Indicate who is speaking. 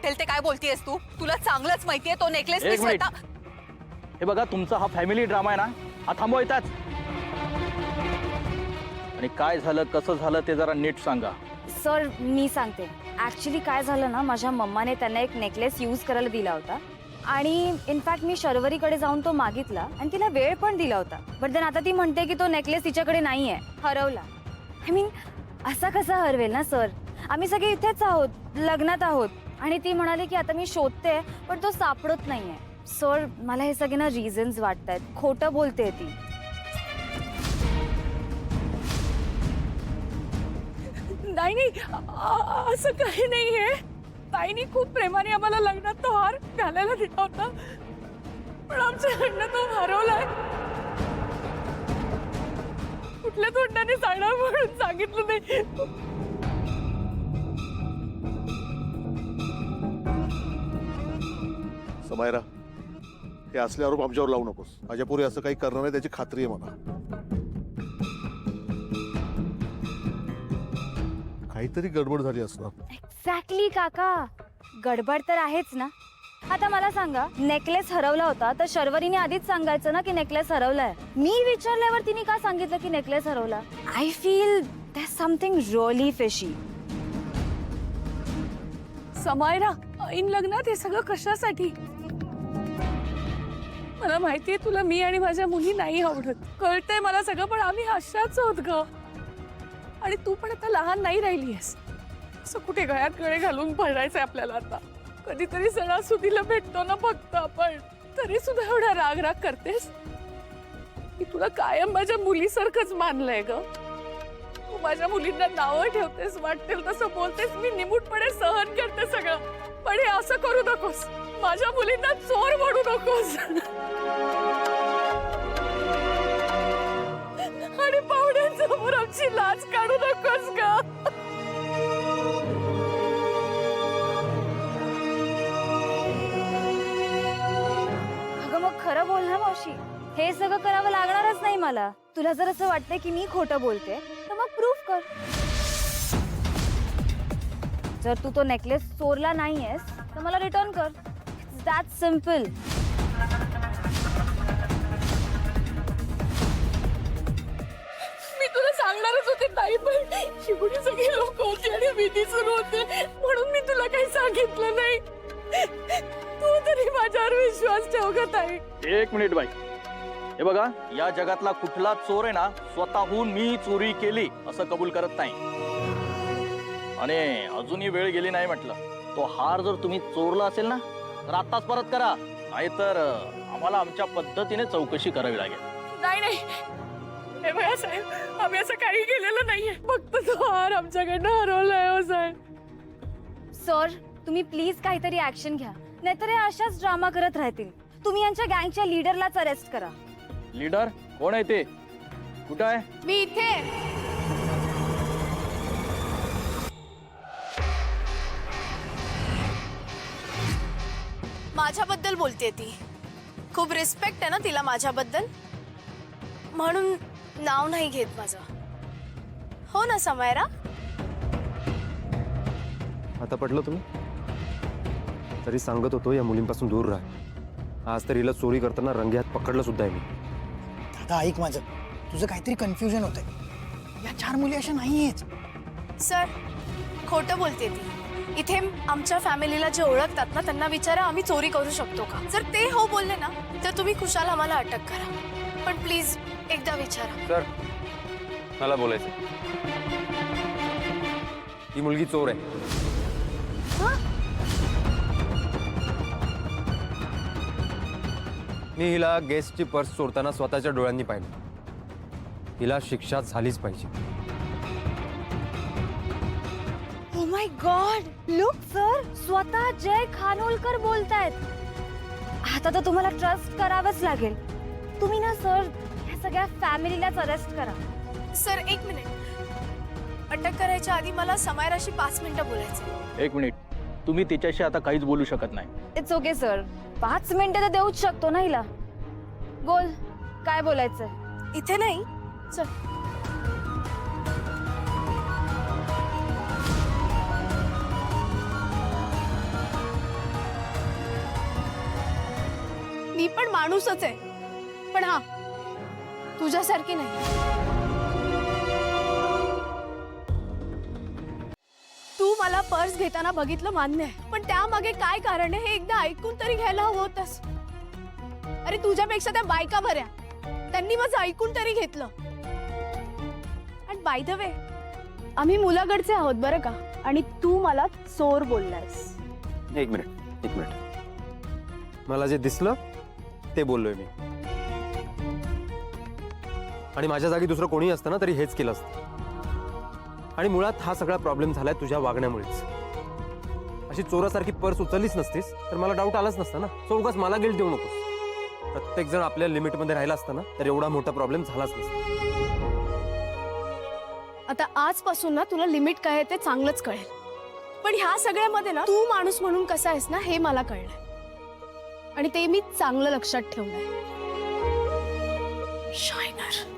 Speaker 1: वाटेल ते काय बोलतेयस तू? तुला चांगलंच माहितीये तो नेकलेस मी
Speaker 2: एक मिनिट.
Speaker 1: स्वतः
Speaker 2: हे बघा, तुमचा हा फॅमिली ड्रामा आहे ना, हा थांबवायचाच. आणि काय झालं कसं झालं ते जरा नीट सांगा.
Speaker 3: सर मी सांगते. ॲक्च्युली काय झालं ना, माझ्या मम्माने त्यांना एक नेकलेस यूज करायला दिला होता आणि इनफॅक्ट मी शर्वरीकडे जाऊन तो मागितला आणि तिला वेळ पण दिला होता. बट देन आता ती म्हणते की तो नेकलेस तिच्याकडे नाही आहे, हरवला. आय मीन असा कसा हरवेल ना सर? आम्ही सगळे इथेच आहोत, लग्नात आहोत. आणि ती म्हणाली की आता मी शोधते पण तो सापडत नाहीये. सर मला हे सगळे ना रिझन्स वाटतायत, खोटं बोलते ती.
Speaker 1: नाही नाही, असं काही नाहीये. ताईनी खूप प्रेमाने आम्हाला लग्नात तो हार घालायला दिला होता, पण आमच्याकडनं तो हरवलाय. कुठल्या तोंडाने सांगणार म्हणून सांगितलं नाही.
Speaker 4: समायरा, हे असले आरोप आमच्यावर लावू नकोस. माझ्या पुढे असं काही करणार नाही त्याची खात्री आहे मला. काहीतरी गडबड झाली असणार.
Speaker 3: एक्झॅक्टली काका, गडबड तर आहेच ना. आता मला सांगा, नेकलेस हरवला होता तर शर्वरीने आधीच सांगायचं ना की नेकलेस हरवलाय. मी विचारल्यावर तिने का सांगितलं की नेकलेस हरवला? I feel there something really fishy.
Speaker 1: Samaira, ऐन लग्नात हे सगळं कशासाठी? मला माहितीये तुला मी आणि माझ्या मुली नाही आवडत, कळतंय मला सगळं, पण आम्ही अशाच आहोत ग. आणि तू पण आता लहान नाही राहिलीयस. असं कुठे गळ्यात गळे घालून पडायचंय आपल्याला आता? कधीतरी सणासुदीला भेटतो ना फक्त आपण, तरी सुद्धा एवढा राग राग करतेस? मी तुला कायम माझ्या मुलीसारखंच मानलंय ग. तू माझ्या मुलींना नावं ठेवतेस, वाटेल तसं बोलतेस, मी निमूटपणे सहन करते सगळं. पण हे असं करू नकोस, माझ्या मुलींना चोर म्हणू नकोस. आणि पाहुण्यांसमोर आमची लाज काढू नकोस ग.
Speaker 3: अगं मग खरं बोल ना मावशी, हे सगळं करावं लागणारच नाही मला. तुला जर असं वाटतंय की मी खोटं बोलते तर मग प्रूफ कर. जर तू तो नेकलेस चोरला नाहीयेस तर मला रिटर्न कर. It's that simple.
Speaker 1: मी तुला सांगणारच होते ताई, पण एवढी सगळी लोक होती आणि मी दिसून होते म्हणून मी तुला काही सांगितलं नाही. तू तरी माझ्यावर विश्वास ठेव ग ताई.
Speaker 2: एक मिनिट बाई. हे बघा, या जगातला कुठला चोर आहे ना, स्वतःहून मी चोरी केली असं कबूल करत नाही. आणि अजूनही वेळ गेली नाही म्हटलं. तो हार जर तुम्ही चोरला असेल ना तर आत्ताच परत करा, नाहीतर आम्हाला आमच्या पद्धतीने चौकशी करावी लागेल.
Speaker 1: नाही नाही, हे बघा साहेब, आम्ही असं काही केलेलं नाहीये. फक्त तो हार आमच्याकडनं हरवलाय हो साहेब.
Speaker 3: सर तुम्ही प्लीज काहीतरी ऍक्शन घ्या, नाहीतर हे अशाच ड्रामा करत राहतील. तुम्ही यांच्या गँगच्या लीडरलाच अरेस्ट करा.
Speaker 2: लीडर कोण आहे ते? कुठं आहे?
Speaker 1: मी इथे.
Speaker 5: माझ्याबद्दल बोलते ती. खूप रिस्पेक्ट आहे ना तिला माझ्याबद्दल, म्हणून नाव नाही घेत माझं. हो ना समायरा?
Speaker 6: आता पटलं तुम्ही? तरी सांगत होतो या मुलींपासून दूर राहा. आज तर हिला चोरी करताना रंगेहात पकडलं सुद्धा आहे मी.
Speaker 7: दादा ऐक माझं, तुझं काहीतरी कन्फ्युजन होतंय. या 4 मुली अशा नाहीयेत.
Speaker 5: सर खोटं बोलते ती. इथे आमच्या फॅमिलीला जे ओळखतात ना त्यांना विचारा आम्ही चोरी करू शकतो का. जर ते हो बोलले ना तर तुम्ही खुशाल आम्हाला अटक करा, पण प्लीज एकदा विचारा.
Speaker 6: सर मला बोलायचं, ही मुलगी चोर आहे. मी हिला गेस्टची पर्स चोरताना स्वतःच्या डोळ्यांनी पाहिलं. हिला शिक्षा झालीच पाहिजे.
Speaker 3: Oh my God, look sir, स्वतः जय खानोलकर बोलतायत. आता तर तुम्हाला ट्रस्ट करावंच लागेल. तुम्ही ना सर या सगळ्या फॅमिलीलाच अरेस्ट करा.
Speaker 5: सर एक मिनिट, अटक करायच्या आधी मला समायराशी 5 मिनिटं बोलायचं.
Speaker 2: एक मिनिट. तुम्ही तिच्याशी आता काहीच बोलू शकत नाही.
Speaker 3: इट्स ओके सर, 5 मिनिटं तर देऊच शकतो ना हिला. बोल, काय बोलायचंय?
Speaker 5: इथे नाही, चल. पण माणूसच आहे. पण हा, तुझ्यासारखी नाही. तू मला पर्स घेताना बघितलं मान्य आहे, पण त्यामागे काय कारण आहे हे एकदा ऐकून तरी घ्यायला हवं होतंस. अरे तुझ्यापेक्षा त्या बायका बऱ्या, त्यांनी माझं ऐकून तरी घेतलं. आणि बाय द वे, आम्ही मुलाकडचे आहोत बरं का, आणि तू मला चोर बोललास.
Speaker 6: एक मिनिट. मला जे दिसलं ते बोललोय मी. आणि माझ्या जागी दुसरं कोणी असतं ना तरी हेच केलं असतं. आणि मुळात हा सगळा प्रॉब्लेम झालाय तुझ्या वागण्यामुळेच. अशी चोरासारखी पर्स उचललीच नसतीस तर मला डाऊट आलाच नसता ना. सो उगाच मला गिल्ट देऊ नकोस. प्रत्येक जण आपल्या लिमिटमध्ये राहिला असता ना तर एवढा मोठा प्रॉब्लेम झालाच नसता.
Speaker 5: आता आजपासून ना तुला लिमिट काय आहे ते चांगलंच कळेल. पण ह्या सगळ्यामध्ये ना तू माणूस म्हणून कसा आहेस ना हे मला कळलंय, आणि ते मी चांगलं लक्षात ठेवलंय. शायनर.